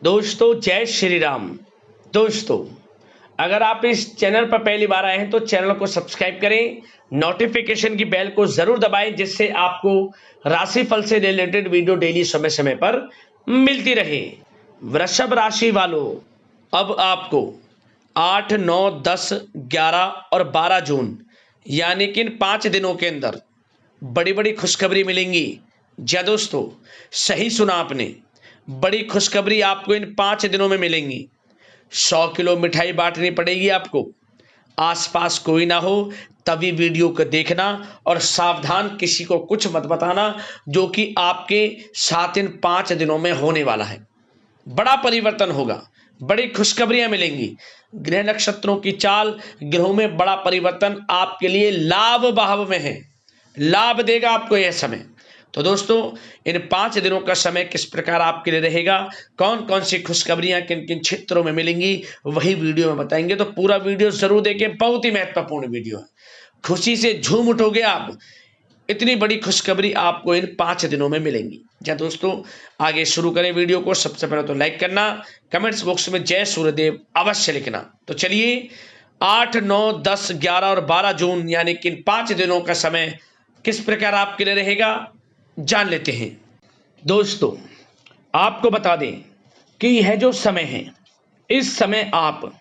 दोस्तों जय श्री राम। दोस्तों अगर आप इस चैनल पर पहली बार आए हैं तो चैनल को सब्सक्राइब करें, नोटिफिकेशन की बेल को जरूर दबाएं जिससे आपको राशिफल से रिलेटेड वीडियो डेली समय समय पर मिलती रहे। वृषभ राशि वालों, अब आपको 8, 9, 10, 11 और 12 जून यानी कि इन 5 दिनों के अंदर बड़ी बड़ी खुशखबरी मिलेंगी। जी दोस्तों, सही सुना आपने, बड़ी खुशखबरी आपको इन 5 दिनों में मिलेंगी। 100 किलो मिठाई बांटनी पड़ेगी आपको। आसपास कोई ना हो तभी वीडियो को देखना और सावधान, किसी को कुछ मत बताना, जो कि आपके साथ इन 5 दिनों में होने वाला है। बड़ा परिवर्तन होगा, बड़ी खुशखबरियां मिलेंगी। ग्रह नक्षत्रों की चाल, ग्रहों में बड़ा परिवर्तन आपके लिए लाभ भाव में है, लाभ देगा आपको यह समय। तो दोस्तों इन 5 दिनों का समय किस प्रकार आपके लिए रहेगा, कौन कौन सी खुशखबरियां किन किन क्षेत्रों में मिलेंगी, वही वीडियो में बताएंगे। तो पूरा वीडियो जरूर देखें, बहुत ही महत्वपूर्ण वीडियो है। खुशी से झूम उठोगे आप, इतनी बड़ी खुशखबरी आपको इन 5 दिनों में मिलेंगी। जी दोस्तों, आगे शुरू करें वीडियो को। सबसे पहले तो लाइक करना, कमेंट्स बॉक्स में जय सूर्यदेव अवश्य लिखना। तो चलिए 8, 9, 10, 11 और 12 जून यानी कि इन 5 दिनों का समय किस प्रकार आपके लिए रहेगा, जान लेते हैं। दोस्तों आपको बता दें कि यह जो समय है, इस समय आप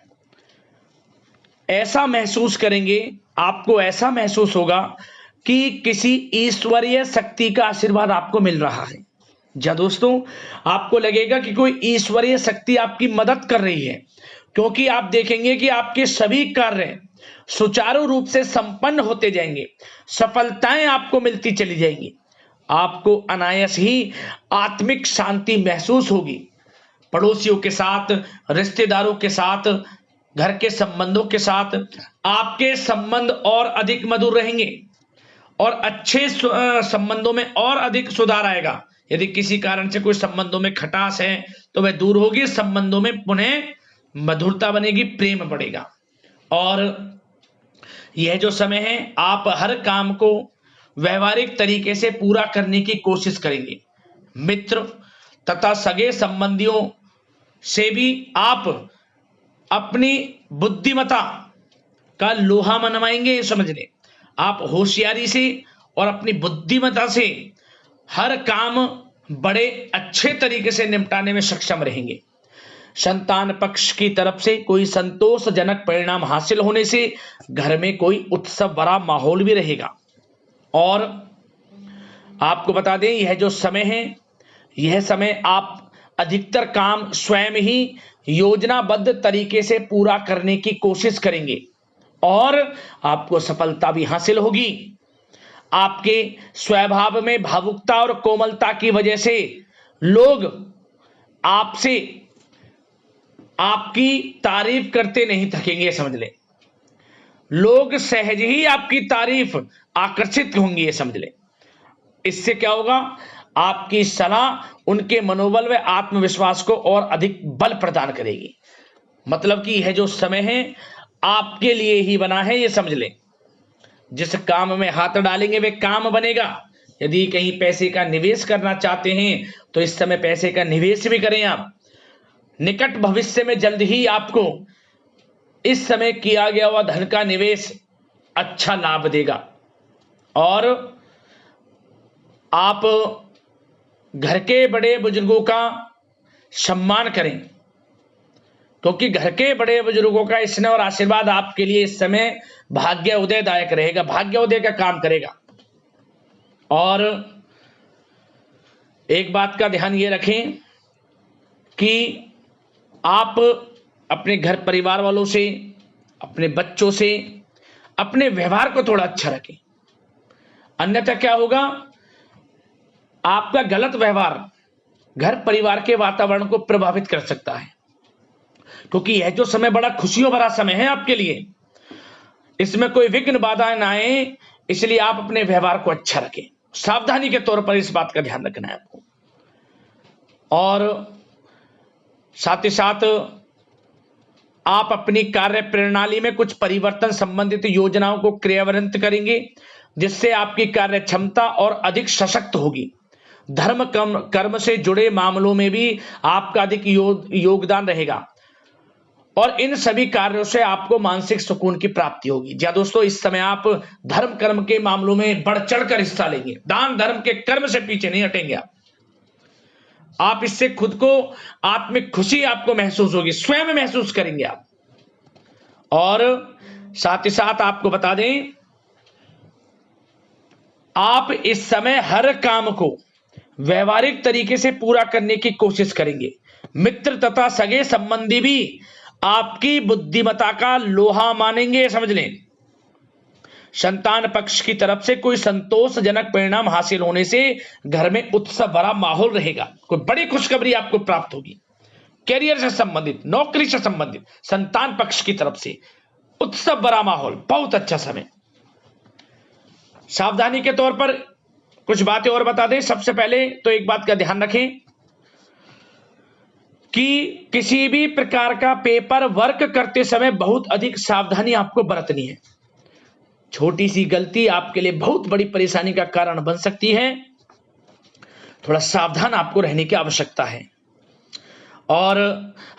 ऐसा महसूस करेंगे, आपको ऐसा महसूस होगा कि किसी ईश्वरीय शक्ति का आशीर्वाद आपको मिल रहा है। जी दोस्तों, आपको लगेगा कि कोई ईश्वरीय शक्ति आपकी मदद कर रही है, क्योंकि आप देखेंगे कि आपके सभी कार्य सुचारू रूप से संपन्न होते जाएंगे, सफलताएं आपको मिलती चली जाएंगी। आपको अनायास ही आत्मिक शांति महसूस होगी। पड़ोसियों के साथ, रिश्तेदारों के साथ, घर के संबंधों के साथ आपके संबंध और अधिक मधुर रहेंगे और अच्छे संबंधों में और अधिक सुधार आएगा। यदि किसी कारण से कोई संबंधों में खटास है तो वह दूर होगी, संबंधों में पुनः मधुरता बनेगी, प्रेम बढ़ेगा। और यह जो समय है, आप हर काम को व्यवहारिक तरीके से पूरा करने की कोशिश करेंगे। मित्र तथा सगे संबंधियों से भी आप अपनी बुद्धिमत्ता का लोहा मनवाएंगे। समझ लें, आप होशियारी से और अपनी बुद्धिमत्ता से हर काम बड़े अच्छे तरीके से निपटाने में सक्षम रहेंगे। संतान पक्ष की तरफ से कोई संतोषजनक परिणाम हासिल होने से घर में कोई उत्सव भरा माहौल भी रहेगा। और आपको बता दें, यह जो समय है, यह समय आप अधिकतर काम स्वयं ही योजनाबद्ध तरीके से पूरा करने की कोशिश करेंगे और आपको सफलता भी हासिल होगी। आपके स्वभाव में भावुकता और कोमलता की वजह से लोग आपसे आपकी तारीफ करते नहीं थकेंगे। समझ लें, लोग सहज ही आपकी तारीफ आकर्षित होंगे, समझ लें। इससे क्या होगा, आपकी सलाह उनके मनोबल व आत्मविश्वास को और अधिक बल प्रदान करेगी। मतलब कि यह जो समय है आपके लिए ही बना है, ये समझ लें। जिस काम में हाथ डालेंगे वे काम बनेगा। यदि कहीं पैसे का निवेश करना चाहते हैं तो इस समय पैसे का निवेश भी करें आप। निकट भविष्य में जल्द ही आपको इस समय किया गया हुआ धन का निवेश अच्छा लाभ देगा। और आप घर के बड़े बुजुर्गों का सम्मान करें, क्योंकि घर के बड़े बुजुर्गों का स्नेह और आशीर्वाद आपके लिए इस समय भाग्य उदयदायक रहेगा, भाग्य उदय का काम करेगा। और एक बात का ध्यान ये रखें कि आप अपने घर परिवार वालों से, अपने बच्चों से अपने व्यवहार को थोड़ा अच्छा रखें। अन्यथा क्या होगा, आपका गलत व्यवहार घर परिवार के वातावरण को प्रभावित कर सकता है। क्योंकि यह जो समय बड़ा खुशियों भरा समय है आपके लिए, इसमें कोई विघ्न बाधा ना आए, इसलिए आप अपने व्यवहार को अच्छा रखें। सावधानी के तौर पर इस बात का ध्यान रखना है आपको। और साथ ही साथ आप अपनी कार्य प्रणाली में कुछ परिवर्तन संबंधित योजनाओं को क्रियान्वित करेंगे, जिससे आपकी कार्य क्षमता और अधिक सशक्त होगी। धर्म कर्म से जुड़े मामलों में भी आपका अधिक योगदान रहेगा और इन सभी कार्यों से आपको मानसिक सुकून की प्राप्ति होगी। जी दोस्तों, इस समय आप धर्म कर्म के मामलों में बढ़ चढ़कर हिस्सा लेंगे, दान धर्म के कर्म से पीछे नहीं हटेंगे आप इससे खुद को आत्मिक खुशी आपको महसूस होगी, स्वयं महसूस करेंगे आप। और साथ ही साथ आपको बता दें, आप इस समय हर काम को व्यवहारिक तरीके से पूरा करने की कोशिश करेंगे। मित्र तथा सगे संबंधी भी आपकी बुद्धिमत्ता का लोहा मानेंगे, समझ लें। संतान पक्ष की तरफ से कोई संतोषजनक परिणाम हासिल होने से घर में उत्सव भरा माहौल रहेगा। कोई बड़ी खुशखबरी आपको प्राप्त होगी, कैरियर से संबंधित, नौकरी से संबंधित, संतान पक्ष की तरफ से उत्सव भरा माहौल, बहुत अच्छा समय। सावधानी के तौर पर कुछ बातें और बता दें। सबसे पहले तो एक बात का ध्यान रखें कि किसी भी प्रकार का पेपर वर्क करते समय बहुत अधिक सावधानी आपको बरतनी है। छोटी सी गलती आपके लिए बहुत बड़ी परेशानी का कारण बन सकती है। थोड़ा सावधान आपको रहने की आवश्यकता है। और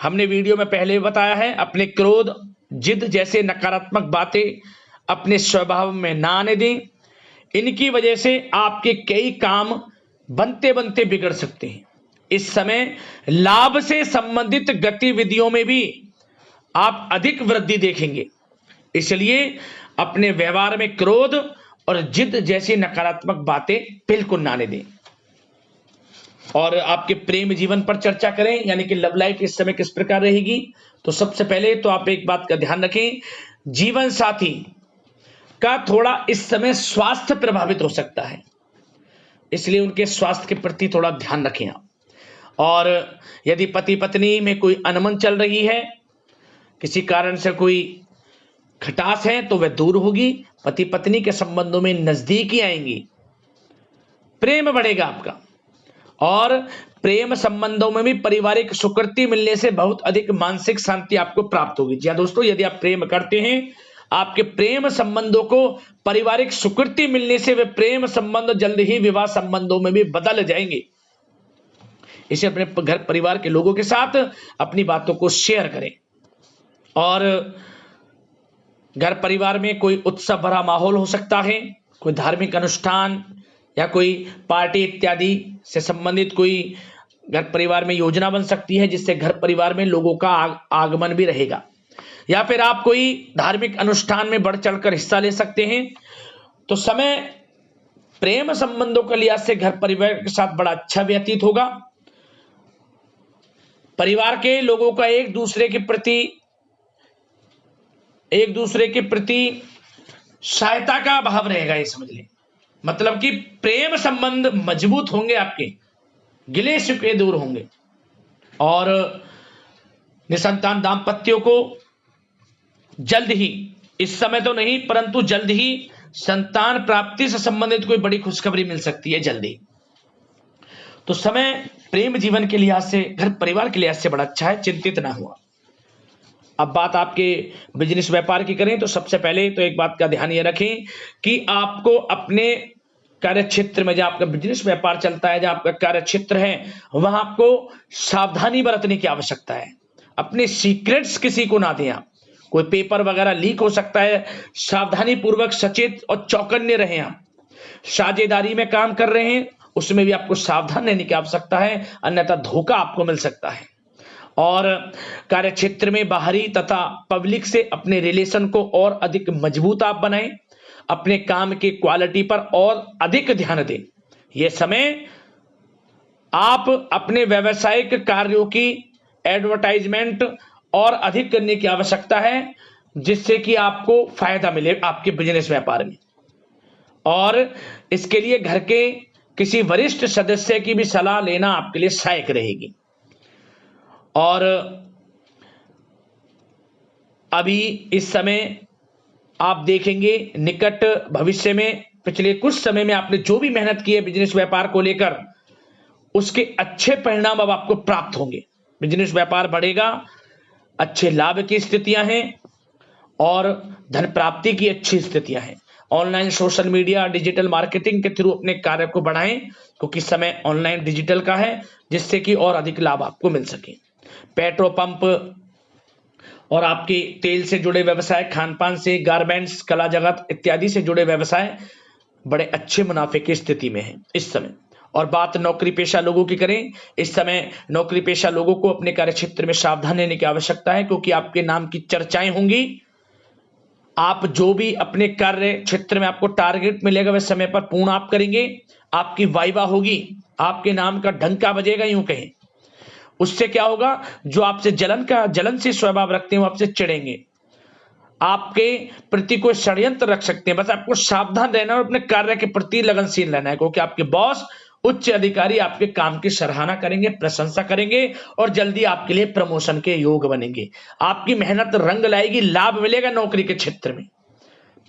हमने वीडियो में पहले बताया है, अपने क्रोध, जिद जैसे नकारात्मक बातें अपने स्वभाव में ना आने दें। इनकी वजह से आपके कई काम बनते बनते बिगड़ सकते हैं। इस समय लाभ से संबंधित गतिविधियों में भी आप अधिक वृद्धि देखेंगे, इसलिए अपने व्यवहार में क्रोध और जिद जैसी नकारात्मक बातें बिल्कुल ना आने दें। और आपके प्रेम जीवन पर चर्चा करें, यानी कि लव लाइफ इस समय किस प्रकार रहेगी। तो सबसे पहले तो आप एक बात का ध्यान रखें, जीवन साथी का थोड़ा इस समय स्वास्थ्य प्रभावित हो सकता है, इसलिए उनके स्वास्थ्य के प्रति थोड़ा ध्यान रखें आप। और यदि पति पत्नी में कोई अनबन चल रही है, किसी कारण से कोई खटास है, तो वह दूर होगी। पति पत्नी के संबंधों में नजदीकी आएंगी, प्रेम बढ़ेगा आपका। और प्रेम संबंधों में भी पारिवारिक स्वीकृति मिलने से बहुत अधिक मानसिक शांति आपको प्राप्त होगी। जी दोस्तों, यदि आप प्रेम करते हैं, आपके प्रेम संबंधों को पारिवारिक स्वीकृति मिलने से वे प्रेम संबंध जल्द ही विवाह संबंधों में भी बदल जाएंगे। इसे अपने घर परिवार के लोगों के साथ अपनी बातों को शेयर करें। और घर परिवार में कोई उत्सव भरा माहौल हो सकता है, कोई धार्मिक अनुष्ठान या कोई पार्टी इत्यादि से संबंधित कोई घर परिवार में योजना बन सकती है, जिससे घर परिवार में लोगों का आगमन भी रहेगा। या फिर आप कोई धार्मिक अनुष्ठान में बढ़ चढ़कर हिस्सा ले सकते हैं। तो समय प्रेम संबंधों के लिहाज से घर परिवार के साथ बड़ा अच्छा व्यतीत होगा। परिवार के लोगों का एक दूसरे के प्रति सहायता का भाव रहेगा, ये समझ लें। मतलब कि प्रेम संबंध मजबूत होंगे, आपके गिले शिकवे दूर होंगे। और निसंतान दाम्पत्यों को जल्द ही, इस समय तो नहीं परंतु जल्द ही संतान प्राप्ति से संबंधित कोई बड़ी खुशखबरी मिल सकती है जल्दी। तो समय प्रेम जीवन के लिहाज से, घर परिवार के लिहाज से बड़ा अच्छा है, चिंतित ना हुआ। अब बात आपके बिजनेस व्यापार की करें, तो सबसे पहले तो एक बात का ध्यान ये रखें कि आपको अपने कार्य क्षेत्र में, जहां आपका बिजनेस व्यापार चलता है, जहां आपका कार्य क्षेत्र है, वहां आपको सावधानी बरतने की आवश्यकता है। अपने सीक्रेट्स किसी को ना दें आप। कोई पेपर वगैरह लीक हो सकता है, सावधानी पूर्वक सचेत और चौकन्ने रहें आप। साझेदारी में काम कर रहे हैं, उसमें भी आपको सावधान रहने की आवश्यकता है, अन्यथा धोखा आपको मिल सकता है। और कार्य क्षेत्र में बाहरी तथा पब्लिक से अपने रिलेशन को और अधिक मजबूत आप बनाएं। अपने काम की क्वालिटी पर और अधिक ध्यान दें। यह समय आप अपने व्यावसायिक कार्यों की एडवर्टाइजमेंट और अधिक करने की आवश्यकता है, जिससे कि आपको फायदा मिले आपके बिजनेस व्यापार में। और इसके लिए घर के किसी वरिष्ठ सदस्य की भी सलाह लेना आपके लिए सहायक रहेगी। और अभी इस समय आप देखेंगे, निकट भविष्य में, पिछले कुछ समय में आपने जो भी मेहनत की है बिजनेस व्यापार को लेकर, उसके अच्छे परिणाम अब आपको प्राप्त होंगे। बिजनेस व्यापार बढ़ेगा, अच्छे लाभ की स्थितियां हैं और धन प्राप्ति की अच्छी स्थितियां हैं। Online social media digital marketing के थ्रू अपने कार्य को बढ़ाएं, क्योंकि समय ऑनलाइन डिजिटल का है, जिससे कि और अधिक लाभ आपको मिल सके। पेट्रोल पंप और आपके तेल से जुड़े व्यवसाय, खान पान से, गारमेंट्स, कला जगत इत्यादि से जुड़े व्यवसाय बड़े अच्छे मुनाफे की स्थिति में है इस समय। और बात नौकरी पेशा लोगों की करें, इस समय नौकरी पेशा लोगों को अपने कार्य क्षेत्र में सावधान रहने की आवश्यकता है, क्योंकि आपके नाम की चर्चाएं होंगी। आप जो भी अपने कार्य क्षेत्र में आपको टारगेट मिलेगा वह समय पर पूर्ण आप करेंगे, आपकी वाइवा होगी, आपके नाम का डंका बजेगा यूं कहें। उससे क्या होगा, जो आपसे जलन से स्वभाव रखते हैं वो आपसे चिढ़ेंगे, आपके प्रति कोई षड्यंत्र रख सकते हैं। बस आपको सावधान रहना और अपने कार्य के प्रति लगनशील रहना है, क्योंकि आपके बॉस उच्च अधिकारी आपके काम की सराहना करेंगे, प्रशंसा करेंगे और जल्दी आपके लिए प्रमोशन के योग बनेंगे। आपकी मेहनत रंग लाएगी, लाभ मिलेगा नौकरी के क्षेत्र में,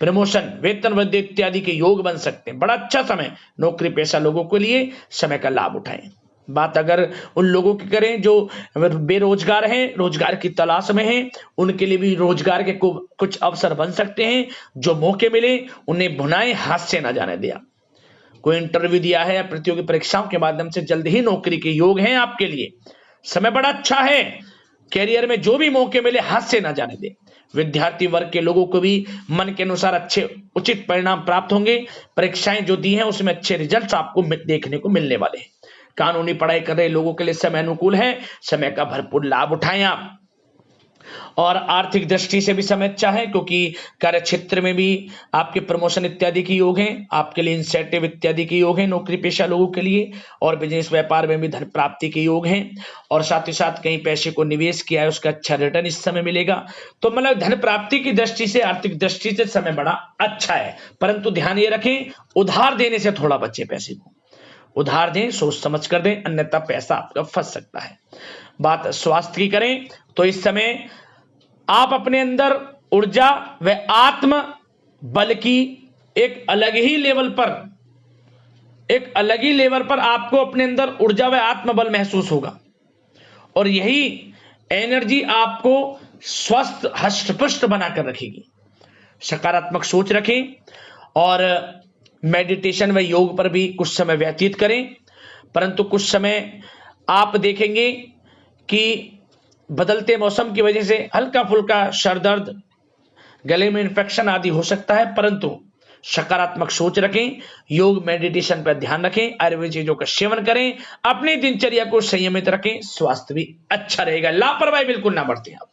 प्रमोशन, वेतन वृद्धि इत्यादि के योग बन सकते हैं। बड़ा अच्छा समय नौकरी पेशा लोगों के लिए, समय का लाभ उठाएं। बात अगर उन लोगों की करें जो बेरोजगार हैं, रोजगार की तलाश में हैं, उनके लिए भी रोजगार के कुछ अवसर बन सकते हैं। जो मौके मिले उन्हें भुनाएं, हाथ से ना जाने दिया। कोई इंटरव्यू दिया है या प्रतियोगी परीक्षाओं के माध्यम से जल्द ही नौकरी के योग हैं आपके लिए, समय बड़ा अच्छा है। कैरियर में जो भी मौके मिले हाथ से ना जाने दें। विद्यार्थी वर्ग के लोगों को भी मन के अनुसार अच्छे उचित परिणाम प्राप्त होंगे। परीक्षाएं जो दी हैं उसमें अच्छे रिजल्ट्स आपको देखने को मिलने वाले हैं। कानूनी पढ़ाई कर रहे लोगों के लिए समय अनुकूल है, समय का भरपूर लाभ उठाएं आप। और आर्थिक दृष्टि से भी समय अच्छा है, क्योंकि कार्य क्षेत्र में भी आपके प्रमोशन इत्यादि के योग हैं, आपके लिए इंसेंटिव इत्यादि के योग हैं नौकरी पेशा लोगों के लिए। और बिजनेस व्यापार में भी धन प्राप्ति के योग हैं, और साथ ही साथ कहीं पैसे को निवेश किया है उसका अच्छा रिटर्न इस समय मिलेगा। तो मतलब धन प्राप्ति की दृष्टि से, आर्थिक दृष्टि से समय बड़ा अच्छा है। परंतु ध्यान ये रखें, उधार देने से थोड़ा बचे, पैसे को उधार दें, सोच समझ कर दें, अन्यथा पैसा आपका फंस सकता है। बात स्वास्थ्य की करें तो इस समय आप अपने अंदर ऊर्जा व आत्म बल की एक अलग ही लेवल पर आपको अपने अंदर ऊर्जा व आत्म बल महसूस होगा, और यही एनर्जी आपको स्वस्थ हष्ट-पुष्ट बनाकर रखेगी। सकारात्मक सोच रखें और मेडिटेशन व योग पर भी कुछ समय व्यतीत करें। परंतु कुछ समय आप देखेंगे कि बदलते मौसम की वजह से हल्का फुल्का सर दर्द, गले में इन्फेक्शन आदि हो सकता है, परंतु सकारात्मक सोच रखें, योग मेडिटेशन पर ध्यान रखें, आयुर्वेद चीजों का सेवन करें, अपनी दिनचर्या को संयमित रखें, स्वास्थ्य भी अच्छा रहेगा। लापरवाही बिल्कुल ना बरतें आप।